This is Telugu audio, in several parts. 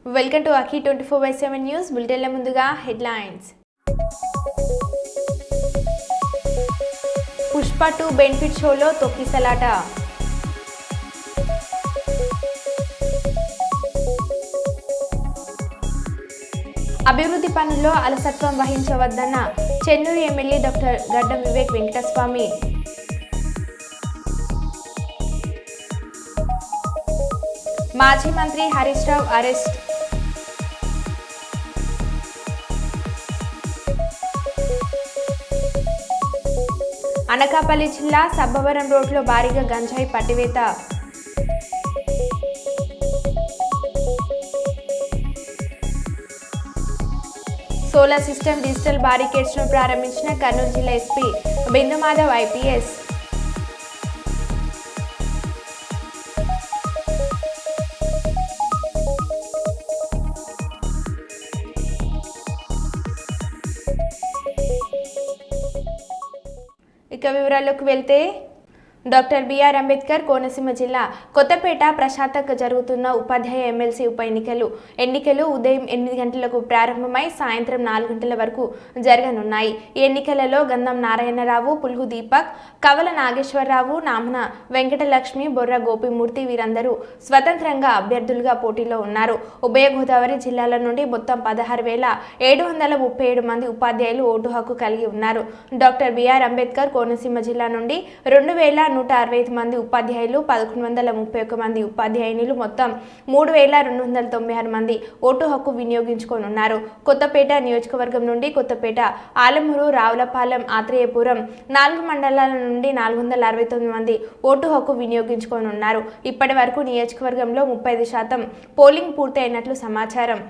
వెల్కమ్ టు అఖి 24/7 న్యూస్ బులెటిన్ల ముందుగా హెడ్లైన్స్. పుష్ప 2 బెనిఫిట్ షోలో తొక్కిసలాట. అభివృద్ధి పనుల్లో అలసత్వం వహించవద్దన్న చెన్నూరు ఎమ్మెల్యే డాక్టర్ గడ్డం వివేక్ వెంకటస్వామి. మాజీ మంత్రి హరీష్ రావు అరెస్ట్. అనకాపల్లి జిల్లా సబ్బవరం రోడ్లో భారీగా గంజాయి పట్టివేత. సోలార్ సిస్టమ్ డిజిటల్ బారికేడ్స్ను ప్రారంభించిన కర్నూలు జిల్లా ఎస్పీ బిందు మాధవ్ ఐపీఎస్. ఇక వివరాల్లోకి వెళ్తే డాక్టర్ బిఆర్ అంబేద్కర్ కోనసీమ జిల్లా కొత్తపేట ప్రశాంతంగా జరుగుతున్న ఉపాధ్యాయ ఎమ్మెల్సీ ఉప ఎన్నికలు ఉదయం 8 గంటలకు ప్రారంభమై సాయంత్రం 4 గంటల వరకు జరగనున్నాయి. ఈ ఎన్నికలలో గంధం నారాయణరావు, పులుగు దీపక్, కవల నాగేశ్వరరావు, నామన వెంకటలక్ష్మి, బొర్ర గోపిమూర్తి వీరందరూ స్వతంత్రంగా అభ్యర్థులుగా పోటీలో ఉన్నారు. ఉభయ గోదావరి జిల్లాల నుండి మొత్తం 16,737 మంది ఉపాధ్యాయులు ఓటు హక్కు కలిగి ఉన్నారు. డాక్టర్ బిఆర్ అంబేద్కర్ కోనసీమ జిల్లా నుండి 2,165 మంది ఉపాధ్యాయులు, 1,131 మంది ఉపాధ్యాయునులు, మొత్తం 3,296 మంది ఓటు హక్కు వినియోగించుకోనున్నారు. కొత్తపేట నియోజకవర్గం నుండి కొత్తపేట, ఆలమూరు, రావులపాలెం, ఆత్రేయపురం 4 మండలాల నుండి 469 మంది ఓటు హక్కు వినియోగించుకోనున్నారు. ఇప్పటి వరకు నియోజకవర్గంలో 35% పోలింగ్ పూర్తి అయినట్లు సమాచారం.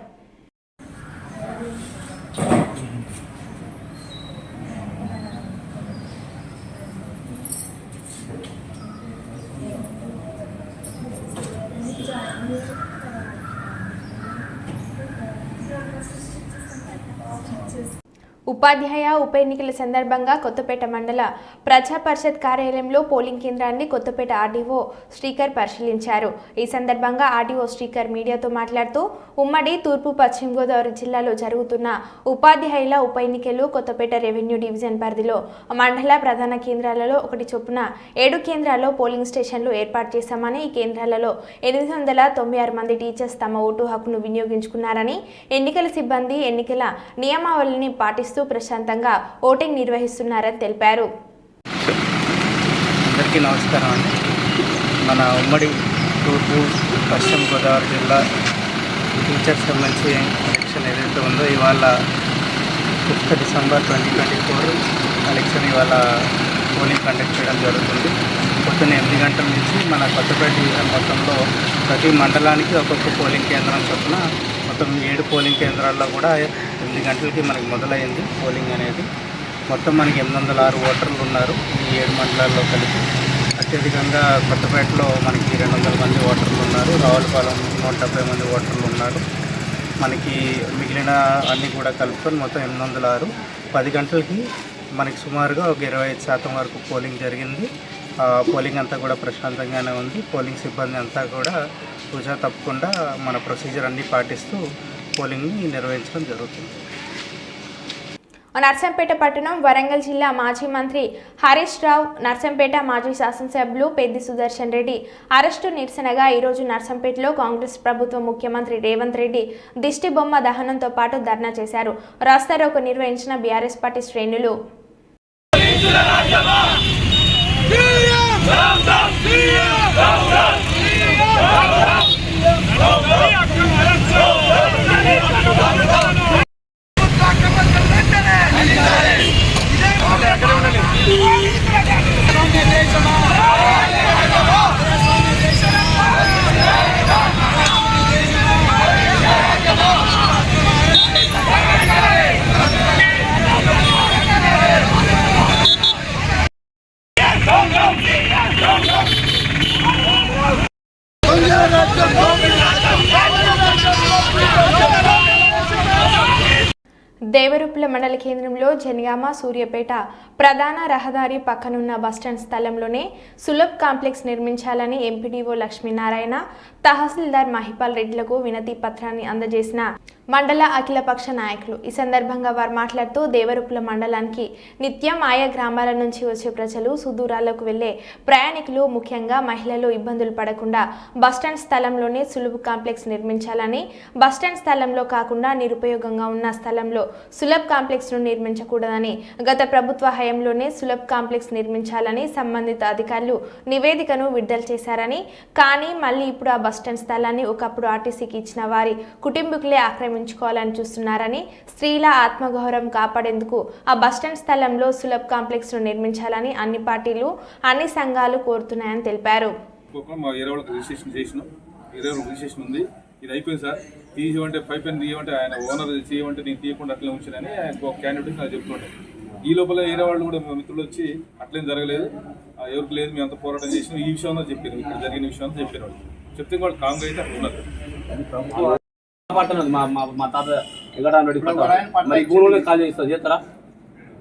ఉపాధ్యాయ ఉప ఎన్నికల సందర్భంగా కొత్తపేట మండల ప్రజా పరిషత్ కార్యాలయంలో పోలింగ్ కేంద్రాన్ని కొత్తపేట ఆర్డీఓ శ్రీకర్ పరిశీలించారు. ఈ సందర్భంగా ఆర్డీఓ శ్రీకర్ మీడియాతో మాట్లాడుతూ ఉమ్మడి తూర్పు పశ్చిమ గోదావరి జిల్లాలో జరుగుతున్న ఉపాధ్యాయుల ఉప ఎన్నికలు కొత్తపేట రెవెన్యూ డివిజన్ పరిధిలో మండల ప్రధాన కేంద్రాలలో 1 చొప్పున 7 కేంద్రాల్లో పోలింగ్ స్టేషన్లు ఏర్పాటు చేశామని, ఈ కేంద్రాలలో 896 మంది టీచర్స్ తమ ఓటు హక్కును వినియోగించుకున్నారని, ఎన్నికల సిబ్బంది ఎన్నికల నియమావళిని పాటిస్తూ ప్రశాంతంగా ఓటింగ్ నిర్వహిస్తున్నారని తెలిపారు. అందరికీ నమస్కారం అండి. మన ఉమ్మడి తూర్పు పశ్చిమ గోదావరి జిల్లా టీచర్స్ ఎమ్మెల్సీ ఎలక్షన్ ఏదైతే ఉందో ఇవాళ 5 డిసెంబర్ 2024 ఎలక్షన్ ఇవాళ పోలింగ్ కండక్ట్ చేయడం జరుగుతుంది. పొద్దున్న 8 గంటల నుంచి మన కొత్తపేట డివిజన్ మొత్తంలో ప్రతి మండలానికి ఒక్కొక్క పోలింగ్ కేంద్రం చొప్పున మొత్తం 7 పోలింగ్ కేంద్రాల్లో కూడా 8 గంటలకి మనకి మొదలైంది పోలింగ్ అనేది. మొత్తం మనకి 806 ఓటర్లు ఉన్నారు ఈ 7 మండలాల్లో కలిపి. అత్యధికంగా కొత్తపేటలో మనకి 200 మంది ఓటర్లు ఉన్నారు, రావులపాలెం 170 మంది ఓటర్లు ఉన్నారు. మనకి మిగిలిన అన్నీ కూడా కలుపుకొని మొత్తం 806. 10 గంటలకి మనకి సుమారుగా ఒక 25% వరకు పోలింగ్ జరిగింది. పోలింగ్ అంతా కూడా ప్రశాంతంగానే ఉంది. పోలింగ్ సిబ్బంది అంతా కూడా పూజా తప్పకుండా మన ప్రొసీజర్ అన్నీ పాటిస్తూ పోలింగ్ని నిర్వహించడం జరుగుతుంది. నర్సంపేట పట్టణం వరంగల్ జిల్లా మాజీ మంత్రి హరీష్ రావు, నర్సంపేట మాజీ శాసనసభ్యులు పెద్ది సుదర్శన్ రెడ్డి అరెస్టు నిరసనగా ఈరోజు నర్సంపేటలో కాంగ్రెస్ ప్రభుత్వ ముఖ్యమంత్రి రేవంత్ రెడ్డి దిష్టి బొమ్మ దహనంతో పాటు ధర్నా చేశారు. రాస్తారోకో నిర్వహించిన బీఆర్ఎస్ పార్టీ శ్రేణులు. దేవరుప్పుల మండల కేంద్రంలో జనగామ సూర్యాపేట ప్రధాన రహదారి పక్కనున్న బస్టాండ్ స్థలంలోనే సులభ్ కాంప్లెక్స్ నిర్మించాలని ఎంపీడీఓ లక్ష్మీనారాయణ తహసీల్దార్ మహిపాల్ రెడ్డిలకు వినతి పత్రాన్ని అందజేసిన మండల అఖిలపక్ష నాయకులు. ఈ సందర్భంగా వారు మాట్లాడుతూ దేవరుప్పుల మండలానికి నిత్యం ఆయా గ్రామాల నుంచి వచ్చే ప్రజలు సుదూరాలకు వెళ్లే ప్రయాణికులు ముఖ్యంగా మహిళలు ఇబ్బందులు పడకుండా బస్టాండ్ స్థలంలోనే సులభ్ కాంప్లెక్స్ నిర్మించాలని, బస్టాండ్ స్థలంలో కాకుండా నిరుపయోగంగా ఉన్న స్థలంలో సులభ్ కాంప్లెక్స్ ను నిర్మించకూడదని, గత ప్రభుత్వ హయాంలోనే సులభ్ కాంప్లెక్స్ నిర్మించాలని సంబంధిత అధికారులు నివేదికను విడుదల చేశారని, కానీ మళ్ళీ ఇప్పుడు ఆ బస్టాండ్ స్థలాన్ని ఒకప్పుడు ఆర్టీసీకి ఇచ్చిన వారి కుటుంబీకులే ఆక్రమించుకోవాలని చూస్తున్నారని, స్త్రీల ఆత్మగౌరవం కాపాడేందుకు ఆ బస్టాండ్ స్థలంలో సులభ్ కాంప్లెక్స్ ను నిర్మించాలని అన్ని పార్టీలు అన్ని సంఘాలు కోరుతున్నాయని తెలిపారు. ఇది అయిపోయింది సార్, తీయమంటే పైప్ అని తీయమంటే ఆయన ఓనర్ చేయమంటే నేను తీయకుండా అట్లే ఉంచానని ఒక క్యాండిడేట్ నాకు చెప్తుండే. ఈ లోపల వేరే వాళ్ళు కూడా మిత్రులు వచ్చి అట్లేం జరగలేదు, ఎవరికి లేదు, మేము అంత పోరాటం చేసినాం, ఈ విషయంలో చెప్పారు, ఇక్కడ జరిగిన విషయంలో చెప్పారు. వాళ్ళు చెప్తే వాళ్ళు కాంగ్రెస్ అయితే అట్లా ఉన్నారు. మా తాత వెంకటరామరెడ్డి గూడూరు కాల్ చేస్తారా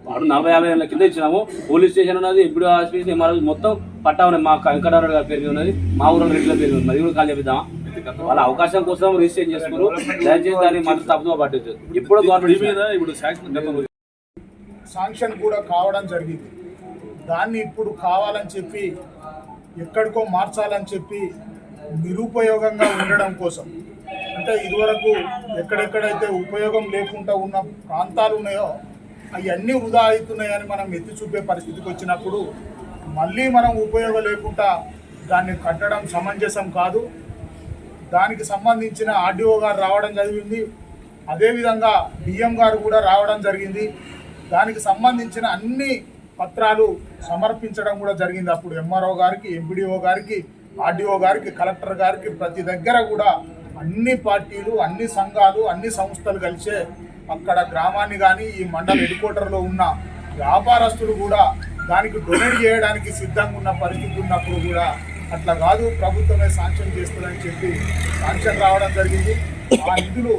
వాడు 40-50 ఏళ్ళ కింద ఇచ్చినాము. పోలీస్ స్టేషన్ ఉన్నది, ఇప్పుడు హాస్పిటల్ మొత్తం పట్టా ఉన్నాయి. మా వెంకటరామరెడ్డి గారి పేరు ఉన్నది, మా ఊళ్ళో రెడ్డిల పేరు ఉంది. మరి కూడా కాల్ చేద్దామా? వాళ్ళ అవకాశం కోసం రిజిస్ట్రేషన్ చేసుకున్నారు. దయచేసి దాన్ని మాత్రం తప్పుగా పట్టచ్చు. ఇప్పుడు గవర్నమెంట్ మీద ఇప్పుడు శాంక్షన్ కూడా కావడం జరిగింది. దాన్ని ఇప్పుడు కావాలని చెప్పి ఎక్కడికో మార్చాలని చెప్పి నిరుపయోగంగా ఉండడం కోసం, అంటే ఇదివరకు ఎక్కడెక్కడైతే ఉపయోగం లేకుండా ఉన్న ప్రాంతాలు ఉన్నాయో అవన్నీ వృధా అవుతున్నాయని మనం ఎత్తి చూపే పరిస్థితికి వచ్చినప్పుడు మళ్ళీ మనం ఉపయోగం లేకుండా దాన్ని కట్టడం సమంజసం కాదు. దానికి సంబంధించిన ఆర్డీఓ గారు రావడం జరిగింది, అదేవిధంగా డిఎం గారు కూడా రావడం జరిగింది. దానికి సంబంధించిన అన్ని పత్రాలు సమర్పించడం కూడా జరిగింది. అప్పుడు ఎంఆర్ఓ గారికి, ఎంపీడీఓ గారికి, ఆర్డీఓ గారికి, కలెక్టర్ గారికి, ప్రతి దగ్గర కూడా అన్ని పార్టీలు, అన్ని సంఘాలు, అన్ని సంస్థలు కలిసే అక్కడ గ్రామాన్ని కానీ ఈ మండల హెడ్ క్వార్టర్లో ఉన్న వ్యాపారస్తులు కూడా దానికి డొనేట్ చేయడానికి సిద్ధంగా ఉన్న పరిస్థితి ఉన్నప్పుడు కూడా అట్లా కాదు, ప్రభుత్వమే శాంక్షన్ చేస్తుందని చెప్పి శాంక్షన్ రావడం జరిగింది. ఆ నిధులు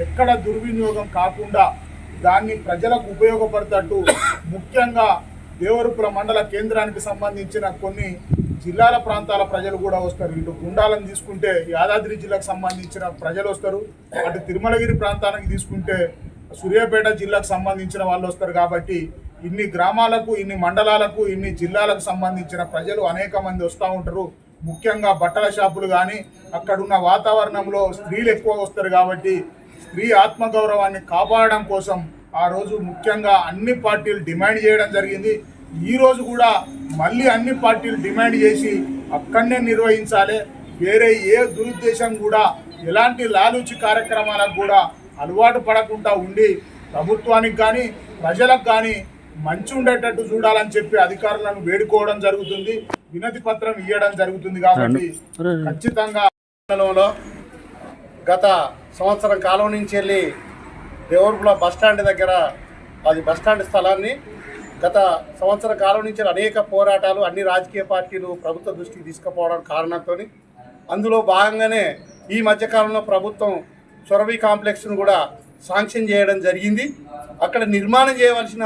ఎక్కడ దుర్వినియోగం కాకుండా దాన్ని ప్రజలకు ఉపయోగపడేటట్టు, ముఖ్యంగా దేవరుప్పుల మండల కేంద్రానికి సంబంధించిన కొన్ని జిల్లాల ప్రాంతాల ప్రజలు కూడా వస్తారు. ఇటు గుండాలను తీసుకుంటే యాదాద్రి జిల్లాకు సంబంధించిన ప్రజలు వస్తారు, అటు తిరుమలగిరి ప్రాంతానికి తీసుకుంటే సూర్యాపేట జిల్లాకు సంబంధించిన వాళ్ళు వస్తారు. కాబట్టి ఇన్ని గ్రామాలకు, ఇన్ని మండలాలకు, ఇన్ని జిల్లాలకు సంబంధించిన ప్రజలు అనేక మంది వస్తూ ఉంటారు. ముఖ్యంగా బట్టల షాపులు కానీ అక్కడున్న వాతావరణంలో స్త్రీలు ఎక్కువ వస్తారు. కాబట్టి స్త్రీ ఆత్మగౌరవాన్ని కాపాడడం కోసం ఆ రోజు ముఖ్యంగా అన్ని పార్టీలు డిమాండ్ చేయడం జరిగింది. ఈరోజు కూడా మళ్ళీ అన్ని పార్టీలు డిమాండ్ చేసి అక్కడనే నిర్వహించాలి. వేరే ఏ దురుద్దేశం కూడా, ఎలాంటి లాలూచి కార్యక్రమాలకు కూడా అలవాటు పడకుండా ఉండి ప్రభుత్వానికి కానీ ప్రజలకు కానీ మంచి ఉండేటట్టు చూడాలని చెప్పి అధికారులను వేడుకోవడం జరుగుతుంది, వినతి పత్రం ఇవ్వడం జరుగుతుంది. కాబట్టి ఖచ్చితంగా గత సంవత్సరం కాలం నుంచి వెళ్ళి దేవరుప్పుల బస్టాండ్ దగ్గర, అది బస్టాండ్ స్థలాన్ని గత సంవత్సర కాలం నుంచి అనేక పోరాటాలు అన్ని రాజకీయ పార్టీలు ప్రభుత్వ దృష్టికి తీసుకుపోవడం కారణంతో అందులో భాగంగానే ఈ మధ్యకాలంలో ప్రభుత్వం సురభి కాంప్లెక్స్ను కూడా శాంక్షన్ చేయడం జరిగింది. అక్కడ నిర్మాణం చేయవలసిన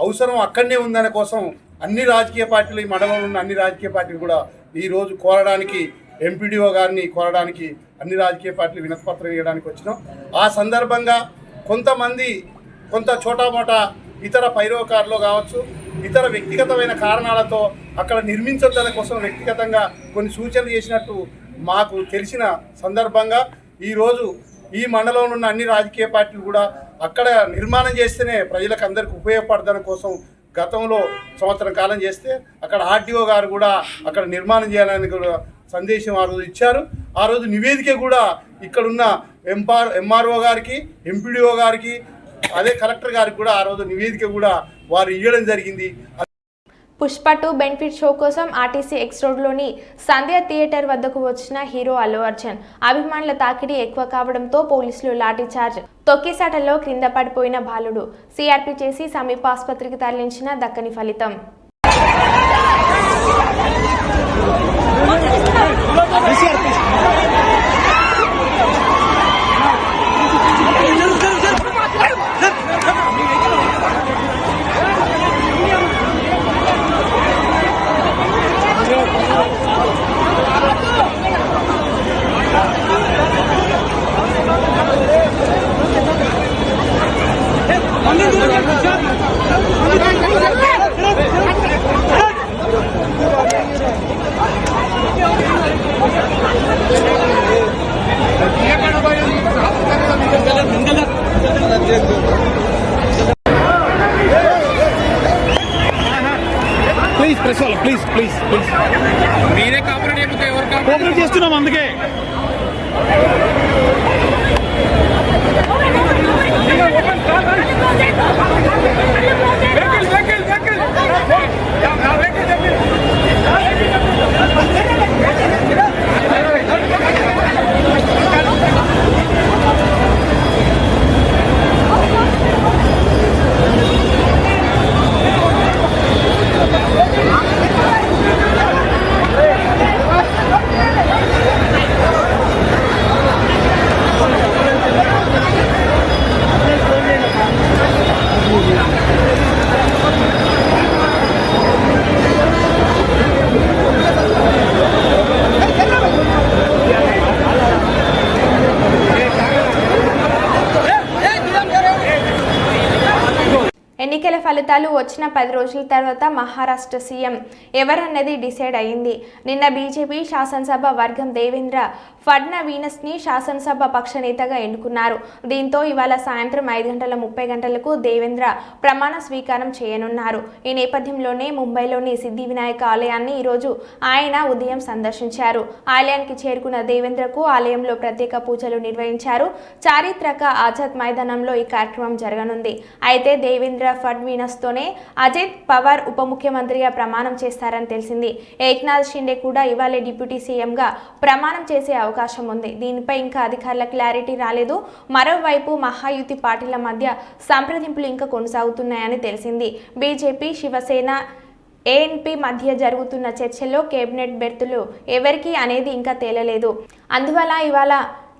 అవసరం అక్కడనే ఉందనే కోసం అన్ని రాజకీయ పార్టీలు, ఈ మండలంలో ఉన్న అన్ని రాజకీయ పార్టీలు కూడా ఈరోజు కోరడానికి, ఎంపీడీఓ గారిని కోరడానికి అన్ని రాజకీయ పార్టీలు వినతిపత్రం ఇవ్వడానికి వచ్చినాం. ఆ సందర్భంగా కొంతమంది కొంత చోటామోటా ఇతర పైరోకారులు కావచ్చు, ఇతర వ్యక్తిగతమైన కారణాలతో అక్కడ నిర్మించొద్దనే కోసం వ్యక్తిగతంగా కొన్ని సూచనలు చేసినట్టు మాకు తెలిసిన సందర్భంగా ఈరోజు ఈ మండలంలో ఉన్న అన్ని రాజకీయ పార్టీలు కూడా అక్కడ నిర్మాణం చేస్తేనే ప్రజలకు అందరికీ ఉపయోగపడదని కోసం గతంలో సంవత్సరం కాలం చేస్తే అక్కడ ఆర్టీఓ గారు కూడా అక్కడ నిర్మాణం చేయాలని కూడా సందేశం ఆ రోజు ఇచ్చారు. ఆ రోజు నివేదిక కూడా ఇక్కడున్న ఎంఆర్ఓ గారికి, ఎంపీడీఓ గారికి, అదే కలెక్టర్ గారికి కూడా ఆ రోజు నివేదిక కూడా వారు ఇవ్వడం జరిగింది. పుష్ప 2 బెనిఫిట్ షో కోసం ఆర్టీసీ ఎక్స్ రోడ్లోని సంధ్య థియేటర్ వద్దకు వచ్చిన హీరో అల్లు అర్జున్ అభిమానుల తాకిడి ఎక్కువ కావడంతో పోలీసులు లాఠీ చార్జ్, తొక్కిసాటల్లో క్రింద పడిపోయిన బాలుడు సిఆర్పీ చేసి సమీప ఆసుపత్రికి తరలించిన దక్కని ఫలితం. ఫలితాలు వచ్చిన 10 రోజుల తర్వాత మహారాష్ట్ర సీఎం ఎవరన్నది డిసైడ్ అయింది. నిన్న బీజేపీ శాసనసభ వర్గం దేవేంద్ర ఫడ్నవీస్ని శాసనసభ పక్ష నేతగా ఎన్నుకున్నారు. దీంతో ఇవాళ సాయంత్రం 5:30 దేవేంద్ర ప్రమాణ స్వీకారం చేయనున్నారు. ఈ నేపథ్యంలోనే ముంబైలోని సిద్ధి వినాయక ఆలయాన్ని ఈరోజు ఆయన ఉదయం సందర్శించారు. ఆలయానికి చేరుకున్న దేవేంద్రకు ఆలయంలో ప్రత్యేక పూజలు నిర్వహించారు. చారిత్రక ఆజాద్ మైదానంలో ఈ కార్యక్రమం జరగనుంది. అయితే దేవేంద్ర ఫడ్నవీస్తోనే అజిత్ పవార్ ఉప ముఖ్యమంత్రిగా ప్రమాణం చేస్తారని తెలిసింది. ఏక్నాథ్ షిండే కూడా ఇవాళ డిప్యూటీ సీఎంగా ప్రమాణం చేసే అవకాశం ఉంది. దీనిపై ఇంకా అధికారుల క్లారిటీ రాలేదు. మరోవైపు మహాయుతి పార్టీల మధ్య సంప్రదింపులు ఇంకా కొనసాగుతున్నాయని తెలిసింది. బీజేపీ, శివసేన, ఏఎన్పీ మధ్య జరుగుతున్న చర్చల్లో కేబినెట్ బెర్తులు ఎవరికి అనేది ఇంకా తేలలేదు. అందువల్ల ఇవాళ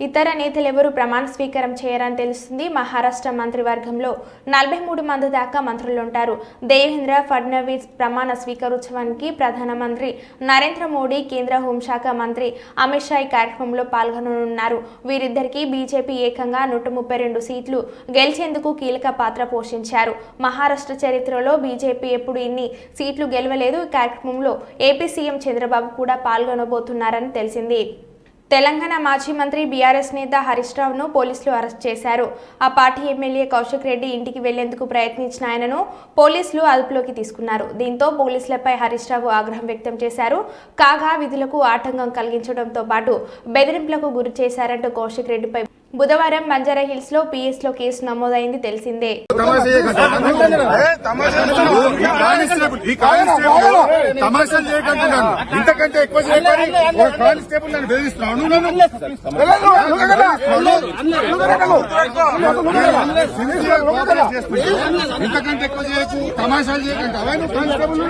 ఇతర నేతలెవరూ ప్రమాణ స్వీకారం చేయరని తెలుస్తుంది. మహారాష్ట్ర మంత్రివర్గంలో 43 మంది దాకా మంత్రులుంటారు. దేవేంద్ర ఫడ్నవీస్ ప్రమాణ స్వీకారోత్సవానికి ప్రధానమంత్రి నరేంద్ర మోడీ, కేంద్ర హోంశాఖ మంత్రి అమిత్ షా ఈ కార్యక్రమంలో పాల్గొననున్నారు. వీరిద్దరికీ బీజేపీ ఏకంగా 132 సీట్లు గెలిచేందుకు కీలక పాత్ర పోషించారు. మహారాష్ట్ర చరిత్రలో బీజేపీ ఎప్పుడు ఇన్ని సీట్లు గెలవలేదు. ఈ కార్యక్రమంలో ఏపీ సీఎం చంద్రబాబు కూడా పాల్గొనబోతున్నారని తెలిసింది. తెలంగాణ మాజీ మంత్రి బీఆర్ఎస్ నేత హరీష్ రావును పోలీసులు అరెస్ట్ చేశారు. ఆ పార్టీ ఎమ్మెల్యే కౌశిక్ రెడ్డి ఇంటికి వెళ్లేందుకు ప్రయత్నించిన ఆయనను పోలీసులు అదుపులోకి తీసుకున్నారు. దీంతో పోలీసులపై హరీష్ రావు ఆగ్రహం వ్యక్తం చేశారు. కాగా విధులకు ఆటంకం కలిగించడంతో పాటు బెదిరింపులకు గురి చేశారంటూ కౌశిక్ రెడ్డిపై బుధవారం బంజారా హిల్స్ లో పిఎస్ లో కేసు నమోదైంది తెలిసిందే. ఇంతకంటే ఎక్కువ కానిస్టేబుల్ నన్ను బెదిరిస్తున్నాను. ఇంతకంటే ఎక్కువ చేయకు, తమాషాలు చేయకండి. అవన్నీ కానిస్టేబుల్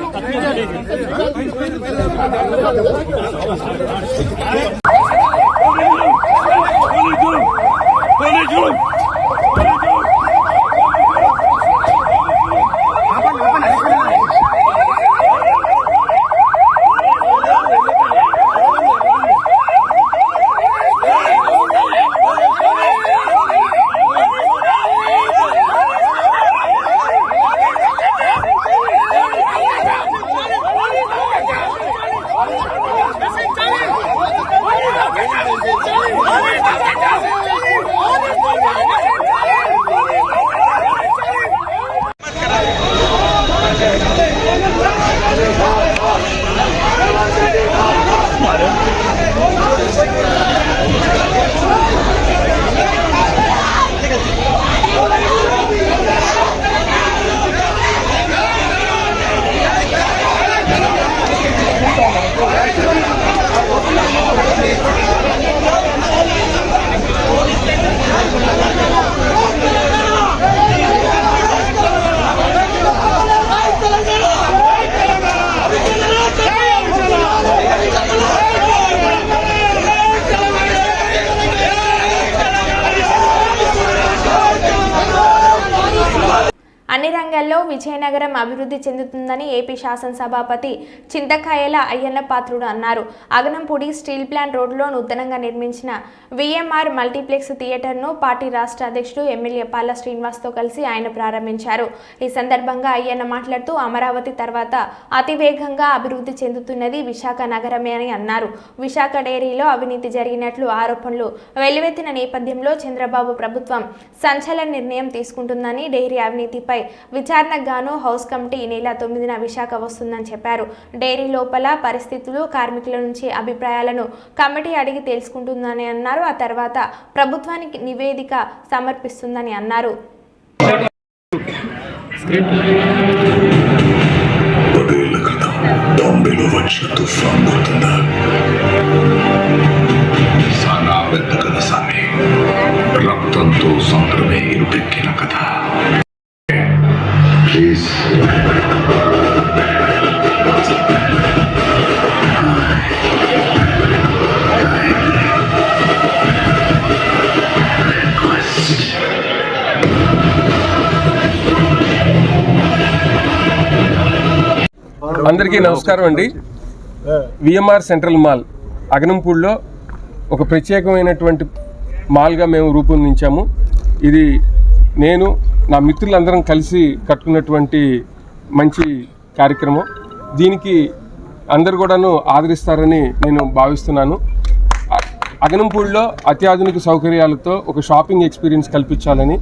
అన్ని రంగాల్లో విజయనగరం అభివృద్ధి చెందుతుందని ఏపీ శాసనసభాపతి చింతకాయల అయ్యన్న పాత్రుడు అన్నారు. అగనంపూడి స్టీల్ ప్లాంట్ రోడ్లో నూతనంగా నిర్మించిన విఎంఆర్ మల్టీప్లెక్స్ థియేటర్ను పార్టీ రాష్ట్ర అధ్యక్షుడు ఎమ్మెల్యే పాల శ్రీనివాస్తో కలిసి ఆయన ప్రారంభించారు. ఈ సందర్భంగా అయ్యన్న మాట్లాడుతూ అమరావతి తర్వాత అతివేగంగా అభివృద్ధి చెందుతున్నది విశాఖ నగరమే అని అన్నారు. విశాఖ డైరీలో అవినీతి జరిగినట్లు ఆరోపణలు వెల్లువెత్తిన నేపథ్యంలో చంద్రబాబు ప్రభుత్వం సంచలన నిర్ణయం తీసుకుంటుందని, డైరీ అవినీతిపై విచారణకు గాను హౌస్ కమిటీ ఈ నెల 9న విశాఖ వస్తుందని చెప్పారు. డైరీ లోపల పరిస్థితులు, కార్మికుల నుంచి అభిప్రాయాలను కమిటీ అడిగి తెలుసుకుంటుందని అన్నారు. ఆ తర్వాత ప్రభుత్వానికి నివేదిక సమర్పిస్తుందని అన్నారు. రక్తంతో సంద్రమే ఇరుపెక్కిన కథ. ప్లీజ్ అందరికీ నమస్కారం అండి. విఎంఆర్ సెంట్రల్ మాల్ అగనంపూడిలో ఒక ప్రత్యేకమైనటువంటి మాల్గా మేము రూపొందించాము. ఇది నేను నా మిత్రులందరం కలిసి కట్టుకున్నటువంటి మంచి కార్యక్రమం. దీనికి అందరు కూడాను ఆదరిస్తారని నేను భావిస్తున్నాను. అగనంపూడిలో అత్యాధునిక సౌకర్యాలతో ఒక షాపింగ్ ఎక్స్పీరియన్స్ కల్పించాలని,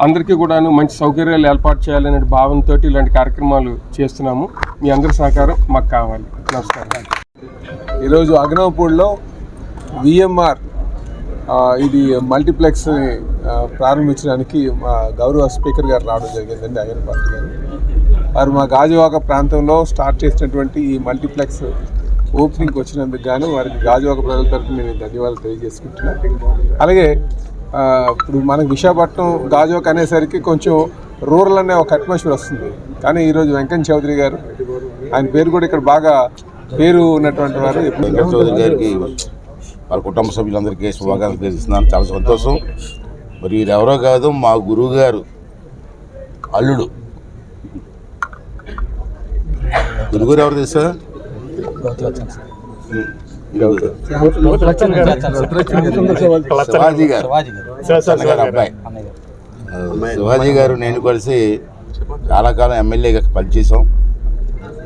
అందరికీ కూడాను మంచి సౌకర్యాలు ఏర్పాటు చేయాలనే భావనతో ఇలాంటి కార్యక్రమాలు చేస్తున్నాము. మీ అందరి సహకారం మాకు కావాలి. నమస్కారం. ఈరోజు అగనంపూడిలో విఎంఆర్ ఇది మల్టీప్లెక్స్ ప్రారంభించడానికి మా గౌరవ స్పీకర్ గారు రావడం జరిగిందండి, అయ్యన్ పార్టీ గారు. వారు మా గాజువాక ప్రాంతంలో స్టార్ట్ చేసినటువంటి ఈ మల్టీప్లెక్స్ ఓపెనింగ్కి వచ్చినందుకు గాను వారికి గాజువాక ప్రజల తరఫున నేను ధన్యవాదాలు తెలియజేసుకుంటున్నాను. అలాగే ఇప్పుడు మనకు విశాఖపట్నం గాజువాక అనేసరికి కొంచెం రూరల్ అనే ఒక అట్మాస్ఫియర్ వస్తుంది. కానీ ఈరోజు వెంకయ్య చౌదరి గారు, ఆయన పేరు కూడా ఇక్కడ బాగా పేరు ఉన్నటువంటి వారు. వెంకయ్య చౌదరి గారికి వాళ్ళ కుటుంబ సభ్యులందరికీ శుభాకాంక్షలు తెలియజేస్తున్నాను. చాలా సంతోషం. మరి వీరెవరో కాదు, మా గురువు గారు అల్లుడు. గురుగారు ఎవరు తెలుసా? శివాజీ గారు అబ్బాయి. శివాజీ గారు నేను కలిసి చాలా కాలం ఎమ్మెల్యేగా పనిచేసాం.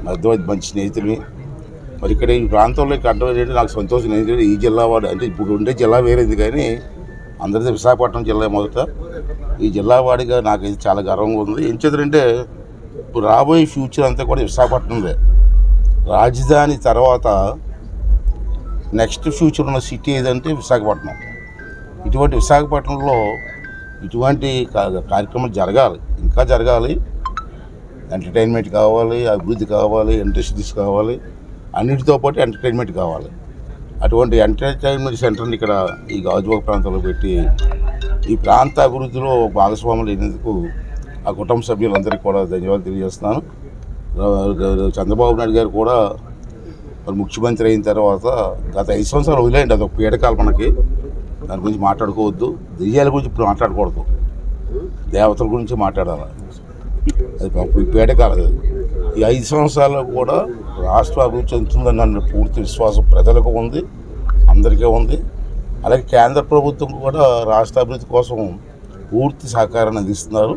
మధ్య మంచి స్నేహితులు. మరి ఇక్కడ ఈ ప్రాంతంలో కట్టడం నాకు సంతోషం. ఎందుకంటే ఈ జిల్లా వాడు అంటే ఇప్పుడు ఉండే జిల్లా వేరేది, కానీ అందరిది విశాఖపట్నం జిల్లా మొదట. ఈ జిల్లా వాడిగా నాకైతే చాలా గర్వంగా ఉంది. ఏం చేద్దంటే ఇప్పుడు రాబోయే ఫ్యూచర్ అంతా కూడా విశాఖపట్నంలో రాజధాని తర్వాత నెక్స్ట్ ఫ్యూచర్ ఉన్న సిటీ ఏదంటే విశాఖపట్నం. ఇటువంటి విశాఖపట్నంలో ఇటువంటి కార్యక్రమాలు జరగాలి, ఇంకా జరగాలి. ఎంటర్టైన్మెంట్ కావాలి, అభివృద్ధి కావాలి, ఇండస్ట్రీస్ కావాలి, అన్నిటితో పాటు ఎంటర్టైన్మెంట్ కావాలి. అటువంటి ఎంటర్టైన్మెంట్ సెంటర్ని ఇక్కడ ఈ గాజువాక ప్రాంతంలో పెట్టి ఈ ప్రాంత అభివృద్ధిలో భాగస్వాములు అయినందుకు ఆ కుటుంబ సభ్యులందరికీ కూడా ధన్యవాదాలు తెలియజేస్తున్నాను. చంద్రబాబు నాయుడు గారు కూడా మరి ముఖ్యమంత్రి అయిన తర్వాత గత 5 సంవత్సరాలు వదిలేయండి, అదొక పీడకాలు. మనకి దాని గురించి మాట్లాడుకోవద్దు. దెయ్యాల గురించి ఇప్పుడు మాట్లాడకూడదు, దేవతల గురించి మాట్లాడాలి. అది పీడకాలు. అది ఈ 5 సంవత్సరాల్లో కూడా రాష్ట్ర అభివృద్ధి చెందుతుందని నన్ను పూర్తి విశ్వాసం ప్రజలకు ఉంది, అందరికీ ఉంది. అలాగే కేంద్ర ప్రభుత్వం కూడా రాష్ట్ర అభివృద్ధి కోసం పూర్తి సహకారాన్ని అందిస్తున్నారు.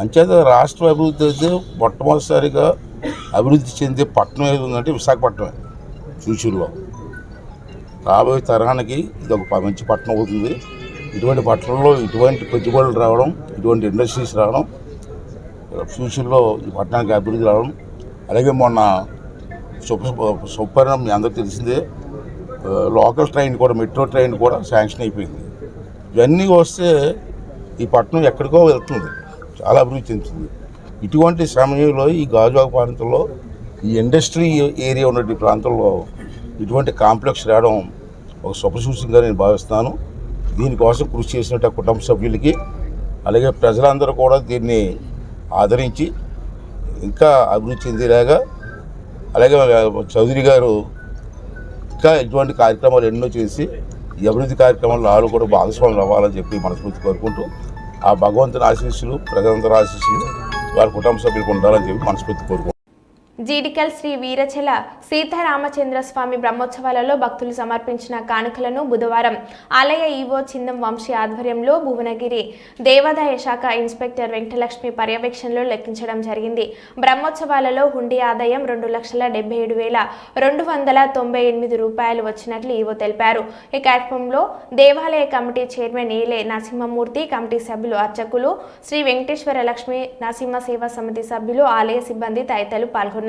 అంచేత రాష్ట్ర అభివృద్ధి అయితే మొట్టమొదటిసారిగా అభివృద్ధి చెందే పట్టణం ఏది ఉందంటే విశాఖపట్నమే. ఫ్యూచర్లో రాబోయే తరానికి ఇది ఒక మంచి పట్టణం అవుతుంది. ఇటువంటి పట్టణంలో ఇటువంటి పెట్టుబడులు రావడం, ఇటువంటి ఇండస్ట్రీస్ రావడం, ఫ్యూచర్లో ఈ పట్టణానికి అభివృద్ధి రావడం. అలాగే మొన్న సుపరిణామం మీ అందరికీ తెలిసిందే, లోకల్ ట్రైన్ కూడా, మెట్రో ట్రైన్ కూడా శాంక్షన్ అయిపోయింది. ఇవన్నీ వస్తే ఈ పట్టణం ఎక్కడికో వెళ్తుంది, చాలా అభివృద్ధి చెందుతుంది. ఇటువంటి సమయంలో ఈ గాజువాక ప్రాంతంలో ఈ ఇండస్ట్రీ ఏరియా ఉన్న ప్రాంతంలో ఇటువంటి కాంప్లెక్స్ రావడం ఒక శుభసూచకంగా నేను భావిస్తున్నాను. దీనికోసం కృషి చేసినట్టు కుటుంబ సభ్యులకి, అలాగే ప్రజలందరూ కూడా దీన్ని ఆదరించి ఇంకా అభివృద్ధి చెందేలాగా, అలాగే చౌదరి గారు ఇంకా ఇటువంటి కార్యక్రమాలు ఎన్నో చేసి ఈ అభివృద్ధి కార్యక్రమాల్లో వాళ్ళు కూడా భాగస్వాములు అవ్వాలని చెప్పి మనస్ఫూర్తి కోరుకుంటూ, ఆ భగవంతుని ఆశీస్సులు, ప్రజలందరి ఆశీస్సులు వారి కుటుంబ సభ్యులకు ఉండాలని చెప్పి మనస్ఫూర్తి కోరుకుంటున్నాను. జీడికల్ శ్రీ వీరచల సీతారామచంద్ర స్వామి బ్రహ్మోత్సవాలలో భక్తులు సమర్పించిన కానుకలను బుధవారం ఆలయ ఈవో చిందం వంశీ ఆధ్వర్యంలో భువనగిరి దేవాదాయ శాఖ ఇన్స్పెక్టర్ వెంకటలక్ష్మి పర్యవేక్షణలో లెక్కించడం జరిగింది. బ్రహ్మోత్సవాలలో హుండీ ఆదాయం 2,77,298 రూపాయలు వచ్చినట్లు ఈవో తెలిపారు. ఈ కార్యక్రమంలో దేవాలయ కమిటీ చైర్మన్ ఏలే నరసింహమూర్తి, కమిటీ సభ్యులు, అర్చకులు, శ్రీ వెంకటేశ్వర లక్ష్మి నరసింహ సేవా సమితి సభ్యులు, ఆలయ సిబ్బంది తదితరులు పాల్గొన్నారు.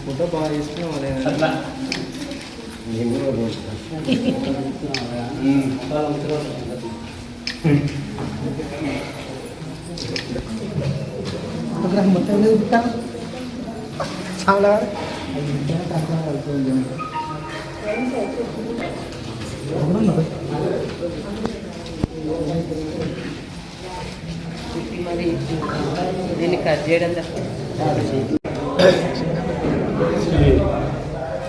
ఫోటో బాగా తీసుకున్నాం. దీన్ని కట్ చేయడం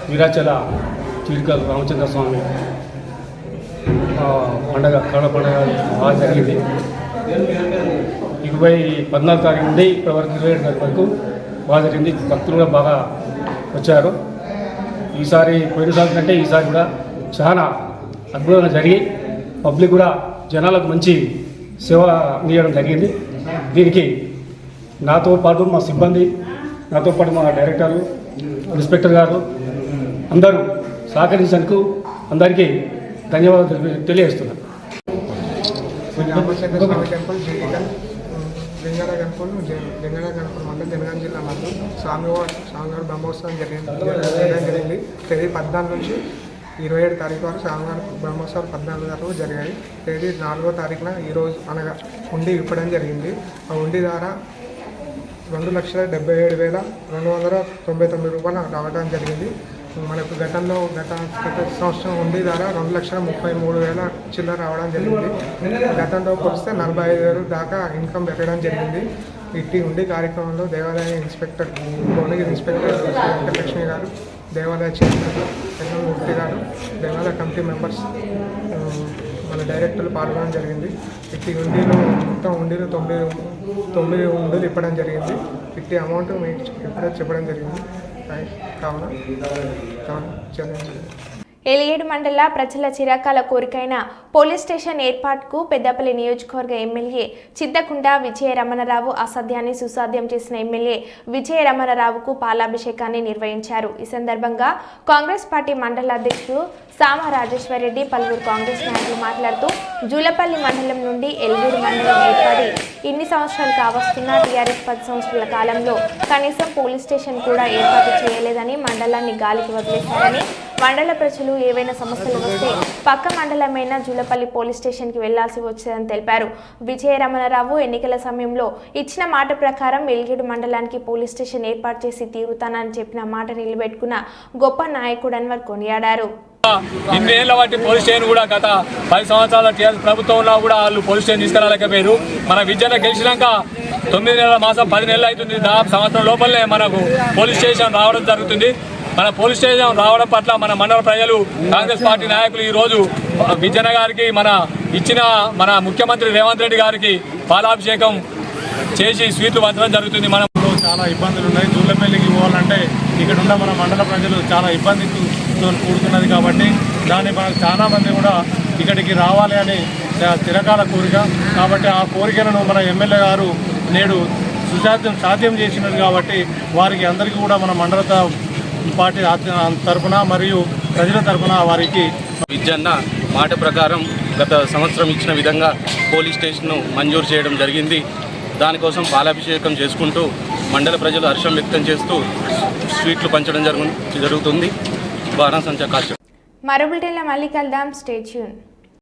వీరాచల చీడికల్ రామచంద్ర స్వామి పండగ కళ పండగ బాగా జరిగింది. 14 తారీఖు నుండి ఇప్పటివరకు 27 తారీఖు వరకు బాగా జరిగింది. భక్తులు కూడా బాగా వచ్చారు. ఈసారి పోయినసారి కంటే ఈసారి కూడా చాలా అద్భుతంగా జరిగి పబ్లిక్ కూడా జనాలకు మంచి సేవ అందించడం జరిగింది. దీనికి నాతో పాటు మా సిబ్బంది, నాతో పాటు మా డైరెక్టర్లు, ఇన్స్పెక్టర్ గారు అందరూ సహకరించేందుకు అందరికీ ధన్యవాదాలు తెలియజేస్తున్నాను. లింగాల గణపూర్ మండలం జనగాం జిల్లా మండలం స్వామివారి బ్రహ్మోత్సవం జరిగింది. తేదీ 14 నుంచి 27 తారీఖు వరకు స్వామివారి బ్రహ్మోత్సవాలు 14 వరకు జరిగాయి. తేదీ 4వ తారీఖున ఈరోజు అనగా ఉండి విప్పడం జరిగింది. ఆ ఉండి ద్వారా 2,77,299 రూపాయలు రావడం జరిగింది. మనకు గత సంవత్సరం ఉండి ద్వారా 2,33,000 చిల్లర రావడం జరిగింది. గతంలో పోలిస్తే 45,000 దాకా ఇన్కమ్ పెట్టడం జరిగింది. ఇట్టి ఉండి కార్యక్రమంలో దేవాలయ ఇన్స్పెక్టర్ భువనగిరి ఇన్స్పెక్టర్ వెంకటలక్ష్మి గారు, దేవాలయ చైర్మన్ వెంకటమూర్తి గారు, దేవాలయ కమిటీ మెంబర్స్, మన డైరెక్టర్లు పాల్గొనడం జరిగింది. ఇట్టి ఉండిలో మొత్తం ఉండిలో 9 ఉండులు ఇప్పడం జరిగింది. ఇట్టి అమౌంట్ మీకు ఇప్పుడే చెప్పడం జరిగింది. కావున ఏలియేడు మండల ప్రజల చిరకాల కోరికైన పోలీస్ స్టేషన్ ఏర్పాటుకు పెద్దపల్లి నియోజకవర్గ ఎమ్మెల్యే చింతకుంట విజయ రమణరావు అసాధ్యాన్ని సుసాధ్యం చేసిన ఎమ్మెల్యే విజయ రమణరావుకు పాలాభిషేకాన్ని నిర్వహించారు. ఈ సందర్భంగా కాంగ్రెస్ పార్టీ మండల అధ్యక్షుడు సామ రాజేశ్వరరెడ్డి, పలువురు కాంగ్రెస్ నాయకులు మాట్లాడుతూ జూలపల్లి మండలం నుండి ఏలియేడు మండలం ఏర్పడి ఇన్ని సంవత్సరాలు కావస్తున్న టీఆర్ఎస్ 10 సంవత్సరాల కాలంలో కనీసం పోలీస్ స్టేషన్ కూడా ఏర్పాటు చేయలేదని, మండలాన్ని గాలికి వదిలేశారని, మండల ప్రజలు ఏవైనా సమస్యలు వస్తే పక్క మండలమైన జూలపల్లి పోలీస్ స్టేషన్కి వెళ్లాల్సి వచ్చేదని తెలిపారు. విజయ రమణరావు ఎన్నికల సమయంలో ఇచ్చిన మాట ప్రకారం ఏలియేడు మండలానికి పోలీస్ స్టేషన్ ఏర్పాటు చేసి తీరుతానని చెప్పిన మాట నిలబెట్టుకున్న గొప్ప నాయకుడని వారు కొనియాడారు. ఇన్నేళ్ల వాటి పోలీస్ స్టేషన్ కూడా గత 10 సంవత్సరాల టీఆర్ఎస్ ప్రభుత్వంలో కూడా వాళ్ళు పోలీస్ స్టేషన్ తీసుకురాలేకపోయారు. మన విజయన గెలిచినాక 9 నెలల మాసం 10 నెలలు అవుతుంది. దాదాపు సంవత్సరం లోపలనే మనకు పోలీస్ స్టేషన్ రావడం జరుగుతుంది. మన పోలీస్ స్టేషన్ రావడం పట్ల మన మండల ప్రజలు, కాంగ్రెస్ పార్టీ నాయకులు ఈరోజు విజయన గారికి మన ముఖ్యమంత్రి రేవంత్ రెడ్డి గారికి పాలాభిషేకం చేసి స్వీట్లు పంచడం జరుగుతుంది. మనం చాలా ఇబ్బందులు ఉన్నాయి. జూలపల్లికి పోవాలంటే ఇక్కడ ఉన్న మన మండల ప్రజలు చాలా ఇబ్బందితో కూడుతున్నది కాబట్టి దాన్ని మనకు చాలామంది కూడా ఇక్కడికి రావాలి అని చిరకాల కోరిక. కాబట్టి ఆ కోరికలను మన ఎమ్మెల్యే గారు నేడు సాధ్యం చేసినది కాబట్టి వారికి అందరికీ కూడా మన మండల పార్టీ తరఫున మరియు ప్రజల తరఫున వారికి విజయన్న మాట ప్రకారం గత సంవత్సరం ఇచ్చిన విధంగా పోలీస్ స్టేషన్ను మంజూరు చేయడం జరిగింది. దానికోసం పాలాభిషేకం చేసుకుంటూ మండల ప్రజలు హర్షం వ్యక్తం చేస్తూ స్వీట్లు పంచడం జరుగుతుంది. బాణాసంచా కాల్చడం. మరో బులెటిన్లో మళ్ళీ కలుద్దాం. Stay tune.